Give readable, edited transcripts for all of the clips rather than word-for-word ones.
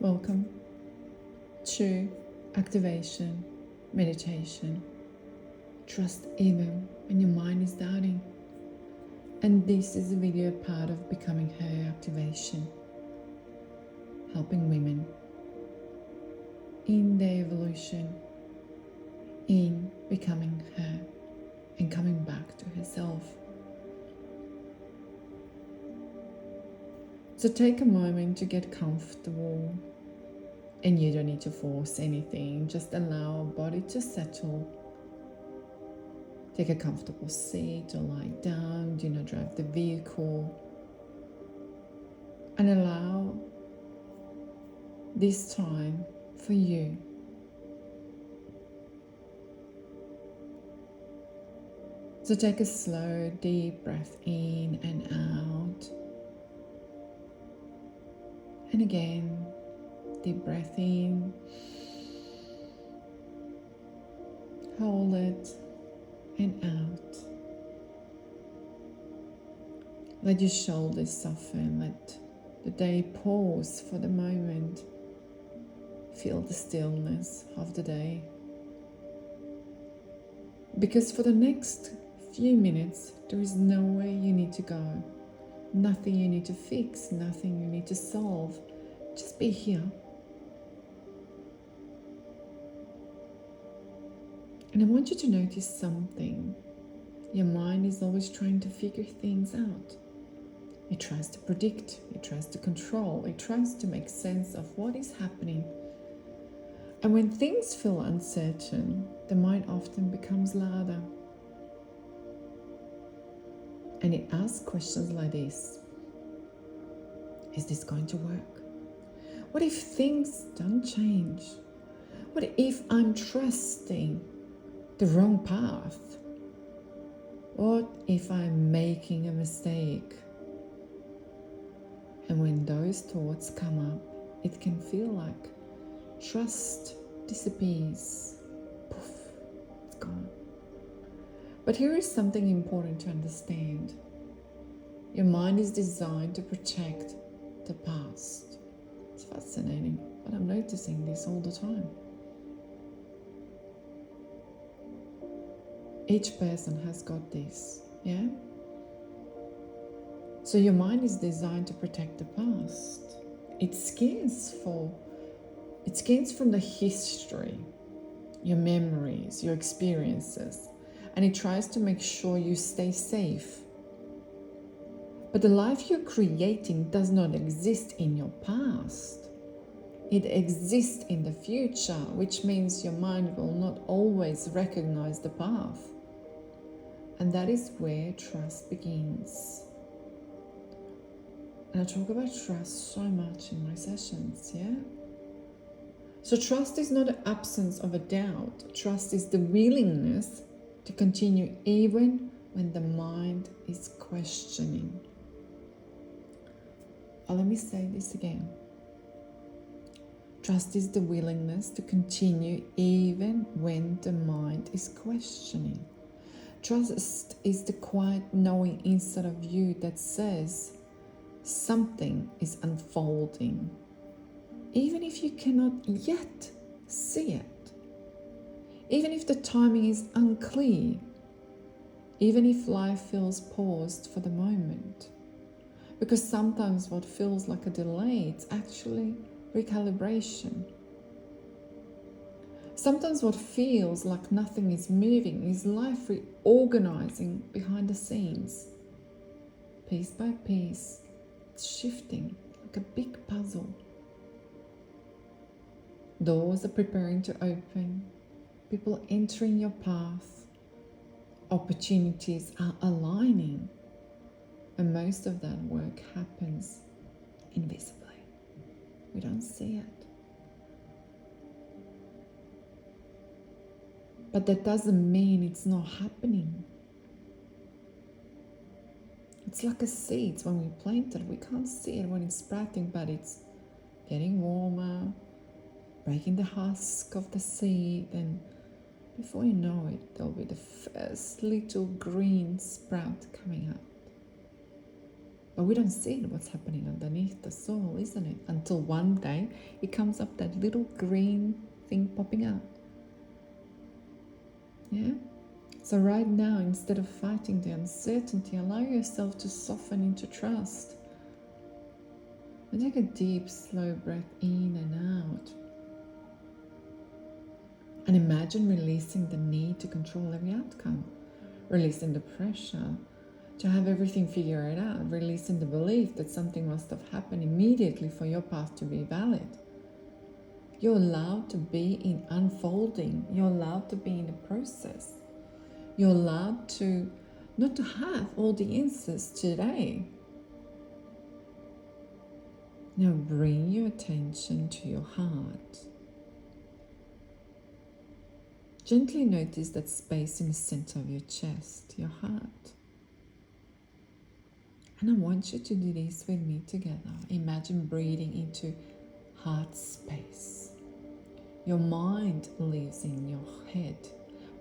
Welcome to activation, meditation. Trust even when your mind is doubting. And this is a video part of Becoming Her activation, helping women in their evolution, in becoming her and coming back to herself. So take a moment to get comfortable, and you don't need to force anything, just allow our body to settle. Take a comfortable seat or lie down, do not drive the vehicle, and allow this time for you. So take a slow, deep breath in and out. And again, deep breath in. Hold it and out. Let your shoulders soften. Let the day pause for the moment. Feel the stillness of the day. Because for the next few minutes, there is nowhere you need to go. Nothing you need to fix, nothing you need to solve. Just be here. And I want you to notice something. Your mind is always trying to figure things out. It tries to predict, it tries to control, it tries to make sense of what is happening. And when things feel uncertain, the mind often becomes louder. And it asks questions like this. Is this going to work? What if things don't change? What if I'm trusting the wrong path? What if I'm making a mistake? And when those thoughts come up, it can feel like trust disappears. Poof, it's gone. But here is something important to understand. Your mind is designed to protect the past. It's fascinating, but I'm noticing this all the time. Each person has got this, yeah? So your mind is designed to protect the past. It scans from the history, your memories, your experiences, and it tries to make sure you stay safe. But the life you're creating does not exist in your past. It exists in the future, which means your mind will not always recognize the path. And that is where trust begins. And I talk about trust so much in my sessions, yeah? So trust is not the absence of a doubt. Trust is the willingness to continue even when the mind is questioning. Let me say this again. Trust is the willingness to continue even when the mind is questioning. Trust is the quiet knowing inside of you that says something is unfolding, even if you cannot yet see it, even if the timing is unclear, even if life feels paused for the moment. Because sometimes what feels like a delay, it's actually recalibration. Sometimes what feels like nothing is moving is life reorganizing behind the scenes. Piece by piece, it's shifting like a big puzzle. Doors are preparing to open, people entering your path, opportunities are aligning, and most of that work happens invisibly. We don't see it. But that doesn't mean it's not happening. It's like a seed. When we plant it, we can't see it when it's sprouting, but it's getting warmer, breaking the husk of the seed, and before you know it, there'll be the first little green sprout coming up. But we don't see what's happening underneath the soil, isn't it? Until one day it comes up, that little green thing popping up. Yeah? So right now, instead of fighting the uncertainty, allow yourself to soften into trust. And take a deep, slow breath in and out. And imagine releasing the need to control every outcome, releasing the pressure to have everything figured out, releasing the belief that something must have happened immediately for your path to be valid. You're allowed to be in unfolding. You're allowed to be in the process. You're allowed to not to have all the answers today. Now bring your attention to your heart. Gently notice that space in the center of your chest, your heart. And I want you to do this with me together. Imagine breathing into heart space. Your mind lives in your head,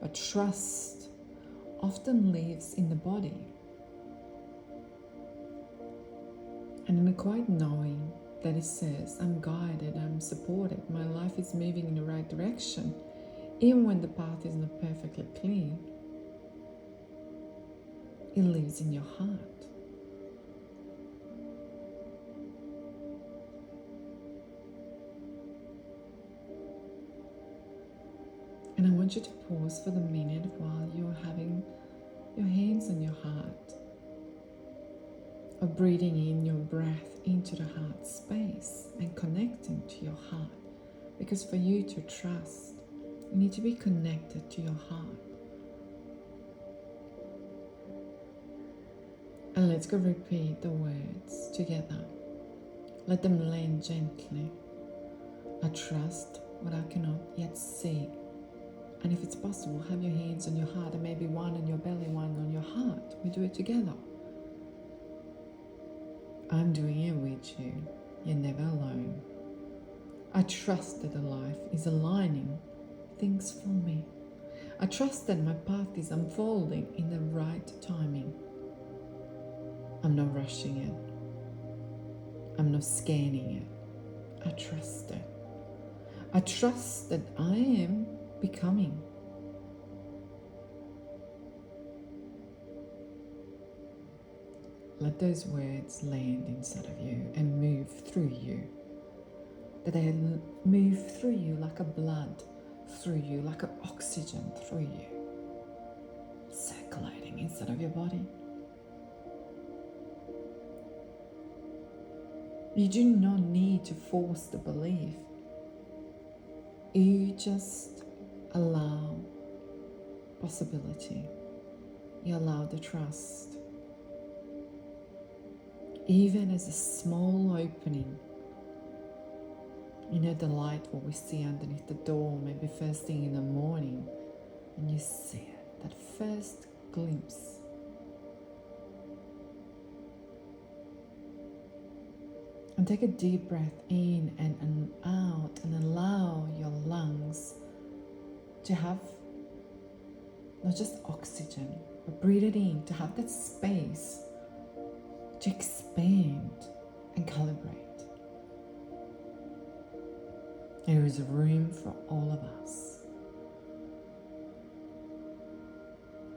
but trust often lives in the body. And in the quiet knowing that it says, I'm guided, I'm supported, my life is moving in the right direction, even when the path is not perfectly clear, it lives in your heart. And I want you to pause for the minute while you're having your hands on your heart, or breathing in your breath into the heart space and connecting to your heart. Because for you to trust, you need to be connected to your heart. And let's go repeat the words together. Let them land gently. I trust what I cannot yet see. And if it's possible, have your hands on your heart, and maybe one on your belly, one on your heart. We do it together. I'm doing it with you. You're never alone. I trust that the life is aligning things for me. I trust that my path is unfolding in the right timing. I'm not rushing it. I'm not scanning it. I trust it. I trust that I am becoming. Let those words land inside of you and move through you. That they move through you like a blood through you, like an oxygen through you, circulating inside of your body. You do not need to force the belief. You just allow possibility. You allow the trust. Even as a small opening, you know, the light, what we see underneath the door, maybe first thing in the morning, and you see it, that first glimpse. And take a deep breath in and out, and allow your lungs to have not just oxygen, but breathe it in, to have that space to expand and calibrate. There is room for all of us.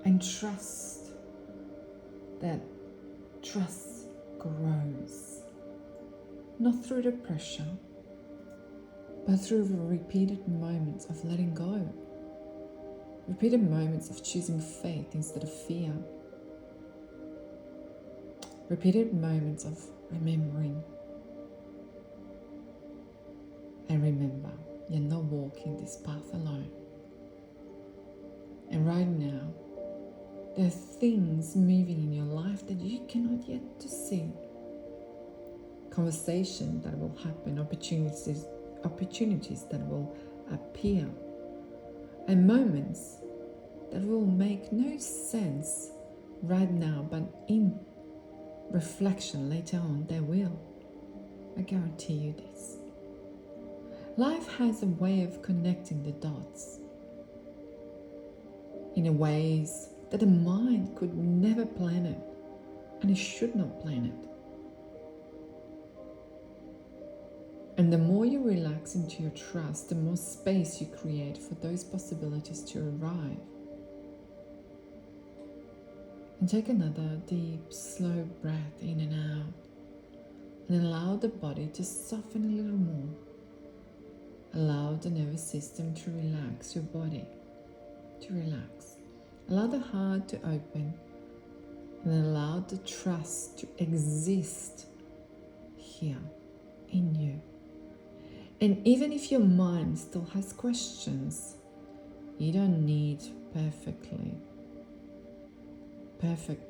And trust that trust grows, not through the pressure, but through the repeated moments of letting go, repeated moments of choosing faith instead of fear, repeated moments of remembering. And remember, you're not walking this path alone. And right now, there are things moving in your life that you cannot yet to see. Conversation that will happen, opportunities that will appear, and moments that will make no sense right now, but in reflection later on, they will. I guarantee you this. Life has a way of connecting the dots in ways that the mind could never plan it, and it should not plan it. And the more you relax into your trust, the more space you create for those possibilities to arrive. And take another deep, slow breath in and out, and allow the body to soften a little more. Allow the nervous system to relax, your body to relax. Allow the heart to open, and allow the trust to exist here in you. And even if your mind still has questions, you don't need perfect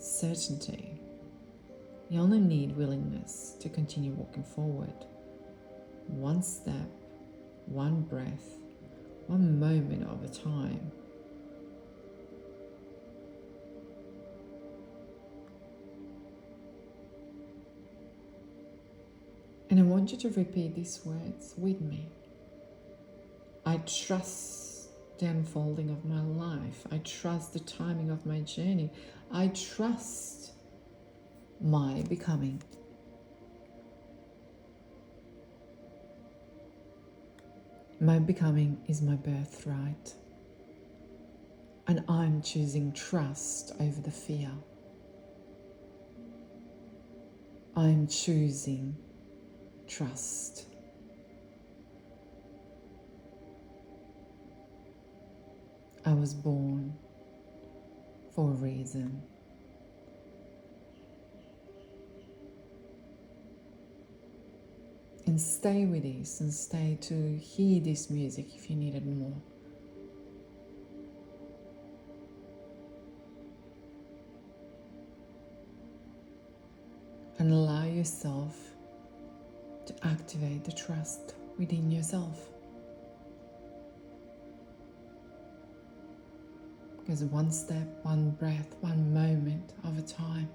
certainty. You only need willingness to continue walking forward. One step, one breath, one moment at a time. And I want you to repeat these words with me. I trust the unfolding of my life. I trust the timing of my journey. I trust my becoming. My becoming is my birthright. And I'm choosing trust over the fear. I'm choosing trust. I was born for a reason. And stay with this and stay to hear this music if you need it more. And allow yourself to activate the trust within yourself. Because one step, one breath, one moment of a time,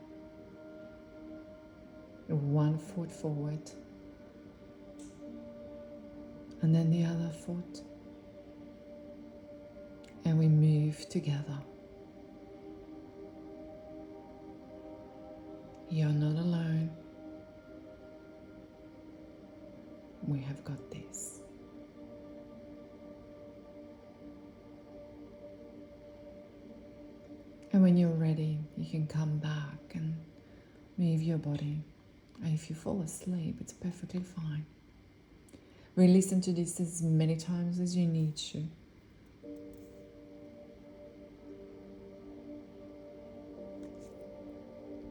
one foot forward, and then the other foot, and we move together. You're not alone. We have got this. And when you're ready, you can come back and move your body. And if you fall asleep, it's perfectly fine. Re-listen to this as many times as you need to.